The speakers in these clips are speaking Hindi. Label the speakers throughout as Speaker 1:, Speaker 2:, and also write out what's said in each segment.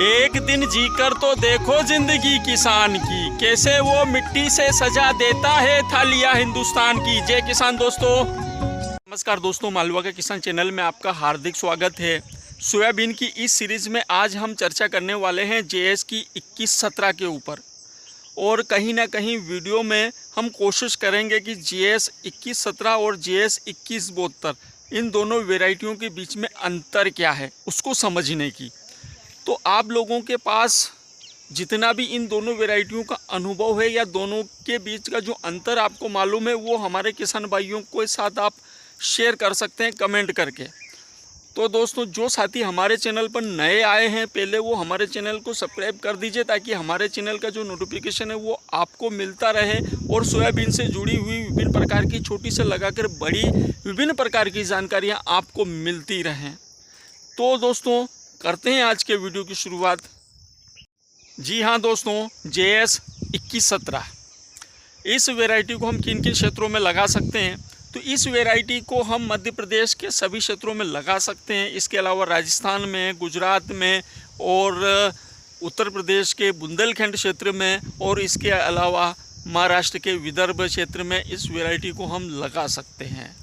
Speaker 1: एक दिन जीकर तो देखो जिंदगी किसान की, कैसे वो मिट्टी से सजा देता है थालियां हिंदुस्तान की। जय किसान दोस्तों। नमस्कार दोस्तों, मालवा का किसान चैनल में आपका हार्दिक स्वागत है। सोयाबीन की इस सीरीज़ में आज हम चर्चा करने वाले हैं जेएस की 2117 के ऊपर, और कहीं ना कहीं वीडियो में हम कोशिश करेंगे कि जेएस 2117 और जेएस 2172 इन दोनों वेराइटियों के बीच में अंतर क्या है उसको समझने की। तो आप लोगों के पास जितना भी इन दोनों वेराइटियों का अनुभव है या दोनों के बीच का जो अंतर आपको मालूम है, वो हमारे किसान भाइयों के साथ आप शेयर कर सकते हैं कमेंट करके। तो दोस्तों, जो साथी हमारे चैनल पर नए आए हैं, पहले वो हमारे चैनल को सब्सक्राइब कर दीजिए ताकि हमारे चैनल का जो नोटिफिकेशन है वो आपको मिलता रहे और सोयाबीन से जुड़ी हुई विभिन्न प्रकार की छोटी से लगाकर बड़ी विभिन्न प्रकार की जानकारियाँ आपको मिलती रहें। तो दोस्तों, करते हैं आज के वीडियो की शुरुआत। जी हाँ दोस्तों, जेएस 2117 इस वैरायटी को हम किन किन क्षेत्रों में लगा सकते हैं? तो इस वैरायटी को हम मध्य प्रदेश के सभी क्षेत्रों में लगा सकते हैं। इसके अलावा राजस्थान में, गुजरात में और उत्तर प्रदेश के बुंदेलखंड क्षेत्र में, और इसके अलावा महाराष्ट्र के विदर्भ क्षेत्र में इस वैरायटी को हम लगा सकते हैं।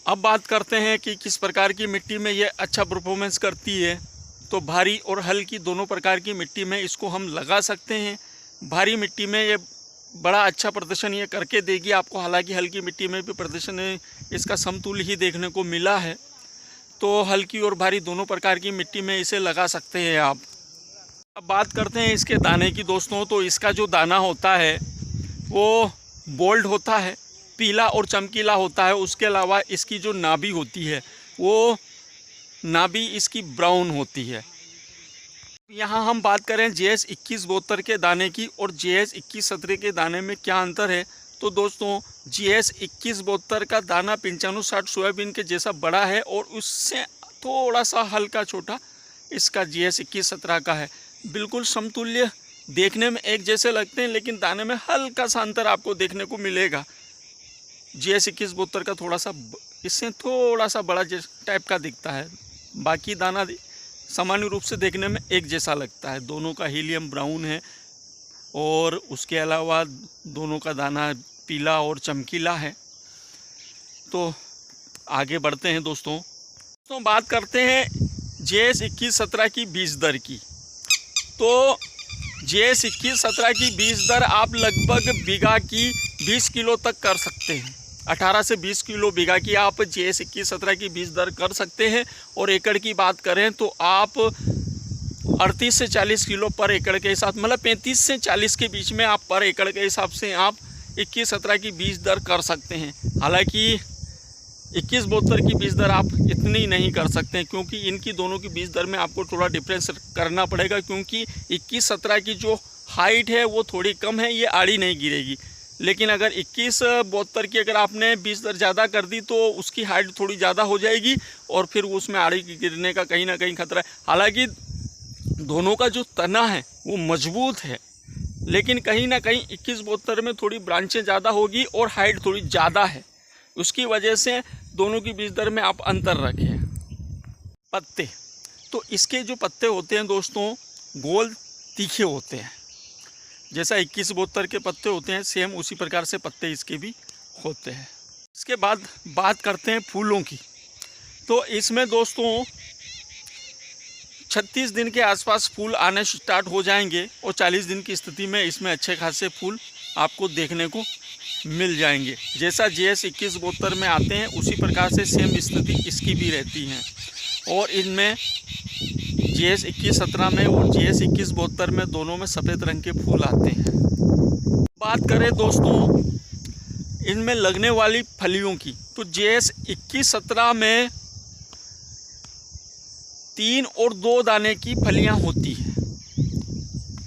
Speaker 1: अब बात करते हैं कि किस प्रकार की मिट्टी में ये अच्छा परफॉर्मेंस करती है। तो भारी और हल्की दोनों प्रकार की मिट्टी में इसको हम लगा सकते हैं। भारी मिट्टी में ये बड़ा अच्छा प्रदर्शन ये करके देगी आपको, हालांकि हल्की मिट्टी में भी प्रदर्शन इसका समतुल्य ही देखने को मिला है। तो हल्की और भारी दोनों प्रकार की मिट्टी में इसे लगा सकते हैं आप। अब बात करते हैं इसके दाने की दोस्तों। तो इसका जो दाना होता है वो बोल्ड होता है, पीला और चमकीला होता है। उसके अलावा इसकी जो नाभि होती है वो नाभि इसकी ब्राउन होती है। यहाँ हम बात करें जेएस 2172 के दाने की और जेएस 2117 के दाने में क्या अंतर है। तो दोस्तों, जेएस 2172 का दाना 95-60 सोयाबीन के जैसा बड़ा है और उससे थोड़ा सा हल्का छोटा इसका जेएस 2117 का है। बिल्कुल समतुल्य देखने में एक जैसे लगते हैं, लेकिन दाने में हल्का सा अंतर आपको देखने को मिलेगा। जेएस 2172 का थोड़ा सा इससे थोड़ा सा बड़ा टाइप का दिखता है, बाकी दाना सामान्य रूप से देखने में एक जैसा लगता है। दोनों का हीलियम ब्राउन है और उसके अलावा दोनों का दाना पीला और चमकीला है। तो आगे बढ़ते हैं दोस्तों। तो बात करते हैं जेएस 2117 की बीज दर की। तो जेएस 2117 की बीज दर आप लगभग बीघा की 20 किलो तक कर सकते हैं। 18 से 20 किलो बीघा की आप जेएस 2117 की बीज दर कर सकते हैं। और एकड़ की बात करें तो आप 38 से 40 किलो पर एकड़ के हिसाब, मतलब 35 से 40 के बीच में आप पर एकड़ के हिसाब से आप 2117 की बीज दर कर सकते हैं। हालांकि 2172 की बीज दर आप इतनी नहीं कर सकते हैं, क्योंकि इनकी दोनों की बीज दर में आपको थोड़ा डिफरेंस करना पड़ेगा, क्योंकि 2117 की जो हाइट है वो थोड़ी कम है, ये आड़ी नहीं गिरेगी। लेकिन अगर 2172 की अगर आपने बीज दर ज़्यादा कर दी तो उसकी हाइट थोड़ी ज़्यादा हो जाएगी और फिर उसमें आड़ी गिरने का कहीं ना कहीं खतरा है। हालांकि दोनों का जो तना है वो मजबूत है, लेकिन कहीं ना कहीं 2172 में थोड़ी ब्रांचें ज़्यादा होगी और हाइट थोड़ी ज़्यादा है। उसकी वजह से दोनों की बीज दर में आप अंतर रखें। पत्ते, तो इसके जो पत्ते होते हैं दोस्तों, गोल तीखे होते हैं। जैसा 2172 के पत्ते होते हैं, सेम उसी प्रकार से पत्ते इसके भी होते हैं। इसके बाद बात करते हैं फूलों की। तो इसमें दोस्तों 36 दिन के आसपास फूल आने स्टार्ट हो जाएंगे और 40 दिन की स्थिति में इसमें अच्छे खासे फूल आपको देखने को मिल जाएंगे। जैसा जेएस 2172 में आते हैं उसी प्रकार से सेम स्थिति इसकी भी रहती है। और इनमें जेएस 2117 में और जेएस 2172 में दोनों में सफ़ेद रंग के फूल आते हैं। बात करें दोस्तों इनमें लगने वाली फलियों की, तो जेएस 2117 में 3 और 2 दाने की फलियां होती हैं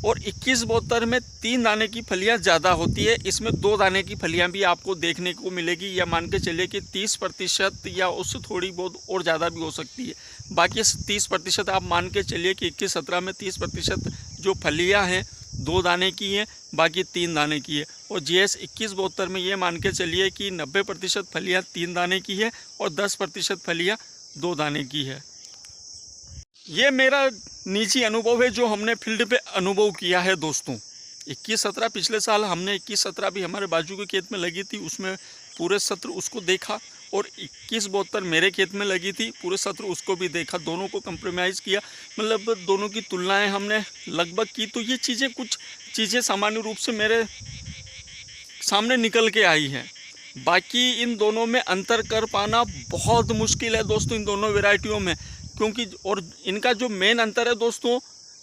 Speaker 1: और 2172 में 3 दाने की फलियां ज़्यादा होती है। इसमें 2 दाने की फलियां भी आपको देखने को मिलेगी, या मान के चलिए कि 30% या उससे थोड़ी बहुत और ज़्यादा भी हो सकती है। बाकी 30% आप मान के चलिए कि 2117 में 30% जो फलियां हैं 2 दाने की हैं, बाकी 3 दाने की है। और जेएस 2172 में ये मान के चलिए कि 90% फलियां 3 दाने की है और 10% फलियां 2 दाने की है। ये मेरा निजी अनुभव है जो हमने फील्ड पे अनुभव किया है दोस्तों। 21-17 पिछले साल हमने 21-17 भी हमारे बाजू के खेत में लगी थी, उसमें पूरे सत्र उसको देखा, और 21-72 मेरे खेत में लगी थी, पूरे सत्र उसको भी देखा, दोनों को कंप्रोमाइज़ किया, मतलब दोनों की तुलनाएं हमने लगभग की। तो ये चीज़ें, कुछ चीज़ें सामान्य रूप से मेरे सामने निकल के आई हैं। बाकी इन दोनों में अंतर कर पाना बहुत मुश्किल है दोस्तों, इन दोनों वैरायटियों में, क्योंकि और इनका जो मेन अंतर है दोस्तों,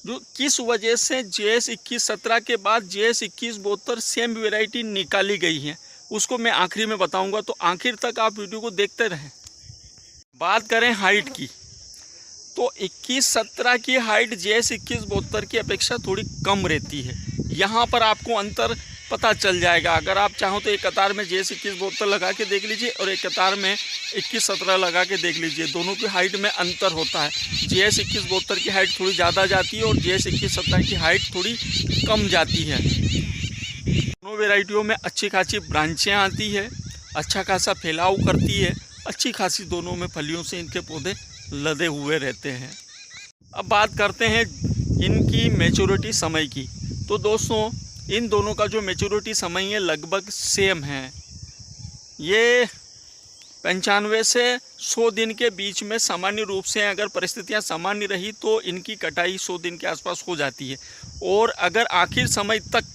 Speaker 1: जो किस वजह से JS 21-17 के बाद JS 21-72 सेम वैरायटी निकाली गई है, उसको मैं आखिरी में बताऊंगा। तो आखिर तक आप वीडियो को देखते रहें। बात करें हाइट की, तो 21-17 की हाइट JS 21-72 की अपेक्षा थोड़ी कम रहती है। यहाँ पर आपको अंतर पता चल जाएगा। अगर आप चाहो तो एक कतार में JS 21-72 लगा के देख लीजिए और एक कतार में 21-17 लगा के देख लीजिए, दोनों की हाइट में अंतर होता है। JS 21-72 की हाइट थोड़ी ज़्यादा जाती है और JS 21-17 की हाइट थोड़ी कम जाती है। दोनों वेराइटियों में अच्छी खासी ब्रांचें आती है, अच्छा खासा फैलाव करती है, अच्छी खासी दोनों में फलियों से इनके पौधे लदे हुए रहते हैं। अब बात करते हैं इनकी मैच्योरिटी समय की। तो दोस्तों इन दोनों का जो मैच्योरिटी समय है लगभग सेम है। ये 95 से 100 दिन के बीच में सामान्य रूप से, अगर परिस्थितियां सामान्य रही तो इनकी कटाई 100 दिन के आसपास हो जाती है, और अगर आखिर समय तक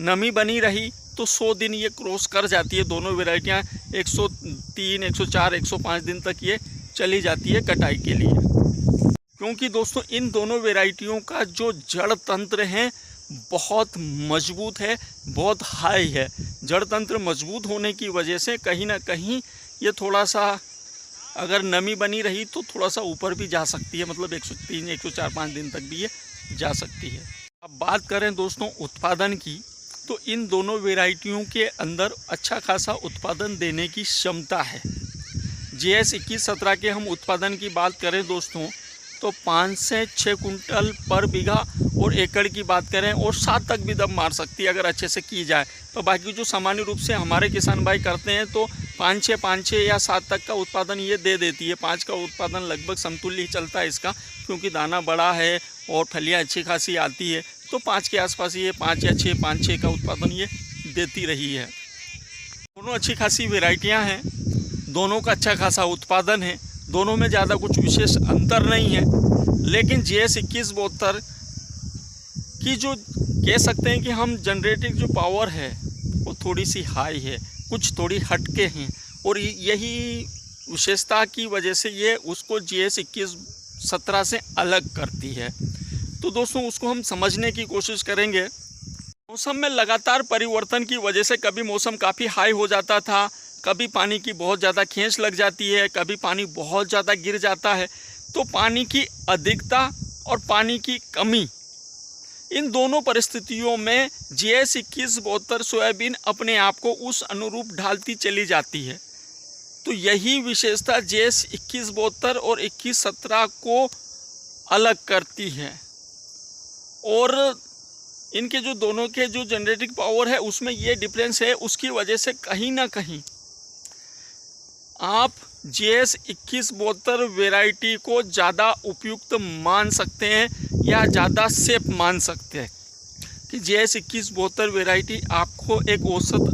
Speaker 1: नमी बनी रही तो 100 दिन ये क्रॉस कर जाती है। दोनों वैरायटियाँ 103, 104, 105 दिन तक ये चली जाती है कटाई के लिए, क्योंकि दोस्तों इन दोनों वैरायटियों का जो जड़ तंत्र है बहुत मजबूत है, बहुत हाई है। जड़ तंत्र मजबूत होने की वजह से कहीं ना कहीं ये थोड़ा सा, अगर नमी बनी रही तो थोड़ा सा ऊपर भी जा सकती है, मतलब 103, 104-105 दिन तक भी ये जा सकती है। अब बात करें दोस्तों उत्पादन की, तो इन दोनों वैरायटियों के अंदर अच्छा खासा उत्पादन देने की क्षमता है। JS 21-17 के हम उत्पादन की बात करें दोस्तों तो 5 से 6 कुंटल पर बीघा, और एकड़ की बात करें और 7 तक भी दम मार सकती है अगर अच्छे से की जाए। तो बाकी जो सामान्य रूप से हमारे किसान भाई करते हैं तो 5-6 या 7 तक का उत्पादन ये दे देती है। 5 का उत्पादन लगभग समतुल्य ही चलता है इसका, क्योंकि दाना बड़ा है और फलियाँ अच्छी खासी आती है, तो 5 के आसपास ये 5 या 6, 5-6 का उत्पादन ये देती रही है। दोनों अच्छी खासी वेराइटियाँ हैं, दोनों का अच्छा खासा उत्पादन है, दोनों में ज़्यादा कुछ विशेष अंतर नहीं है। लेकिन JS 21-72 की जो कह सकते हैं कि हम जनरेटिंग जो पावर है वो थोड़ी सी हाई है, कुछ थोड़ी हटके हैं, और यही विशेषता की वजह से ये उसको JS 21-17 से अलग करती है। तो दोस्तों उसको हम समझने की कोशिश करेंगे। मौसम में लगातार परिवर्तन की वजह से कभी मौसम काफ़ी हाई हो जाता था, कभी पानी की बहुत ज़्यादा खींच लग जाती है, कभी पानी बहुत ज़्यादा गिर जाता है। तो पानी की अधिकता और पानी की कमी, इन दोनों परिस्थितियों में JS 21-72 सोयाबीन अपने आप को उस अनुरूप ढालती चली जाती है। तो यही विशेषता JS 21-72 और 21-17 को अलग करती है, और इनके जो दोनों के जो जनरेटिंग पावर है उसमें ये डिफरेंस है। उसकी वजह से कहीं ना कहीं आप JS 21-72 वैरायटी को ज़्यादा उपयुक्त मान सकते हैं या ज़्यादा सेफ मान सकते हैं कि JS 21-72 वैरायटी आपको एक औसत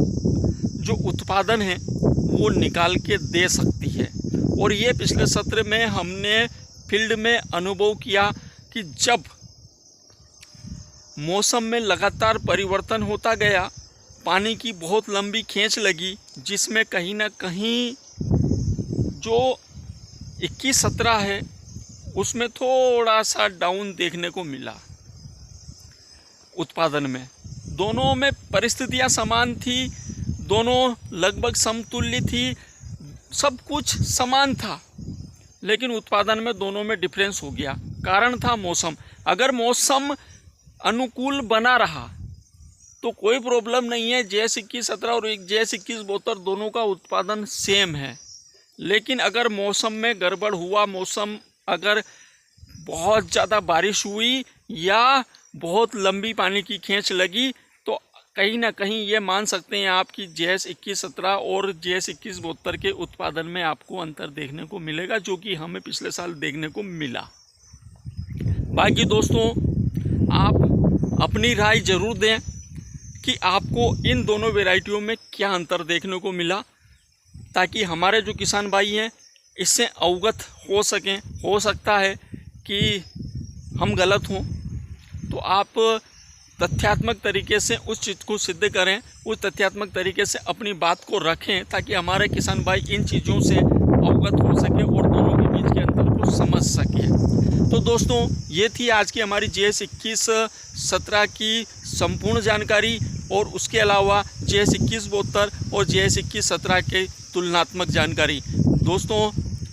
Speaker 1: जो उत्पादन है वो निकाल के दे सकती है। और ये पिछले सत्र में हमने फील्ड में अनुभव किया कि जब मौसम में लगातार परिवर्तन होता गया, पानी की बहुत लंबी खींच लगी, जिसमें कहीं ना कहीं जो 21-17 है उसमें थोड़ा सा डाउन देखने को मिला उत्पादन में। दोनों में परिस्थितियां समान थी, दोनों लगभग समतुल्य थी, सब कुछ समान था, लेकिन उत्पादन में दोनों में डिफरेंस हो गया। कारण था मौसम। अगर मौसम अनुकूल बना रहा तो कोई प्रॉब्लम नहीं है, JS 21-17 और JS 21-72 दोनों का उत्पादन सेम है। लेकिन अगर मौसम में गड़बड़ हुआ, मौसम अगर बहुत ज़्यादा बारिश हुई या बहुत लंबी पानी की खींच लगी, तो कहीं ना कहीं ये मान सकते हैं आप कि JS 21-17 और JS 21-72 के उत्पादन में आपको अंतर देखने को मिलेगा, जो कि हमें पिछले साल देखने को मिला। बाकी दोस्तों आप अपनी राय ज़रूर दें कि आपको इन दोनों वैरायटियों में क्या अंतर देखने को मिला, ताकि हमारे जो किसान भाई हैं इससे अवगत हो सकें। हो सकता है कि हम गलत हों, तो आप तथ्यात्मक तरीके से उस चीज़ को सिद्ध करें, उस तथ्यात्मक तरीके से अपनी बात को रखें, ताकि हमारे किसान भाई इन चीज़ों से अवगत हो सके और दोनों के बीच के अंतर को समझ सके। तो दोस्तों ये थी आज की हमारी GS 21-17 की संपूर्ण जानकारी, और उसके अलावा GS 21-72 और GS 21-17 की तुलनात्मक जानकारी। दोस्तों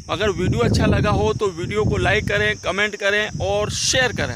Speaker 1: अगर वीडियो अच्छा लगा हो तो वीडियो को लाइक करें, कमेंट करें और शेयर करें।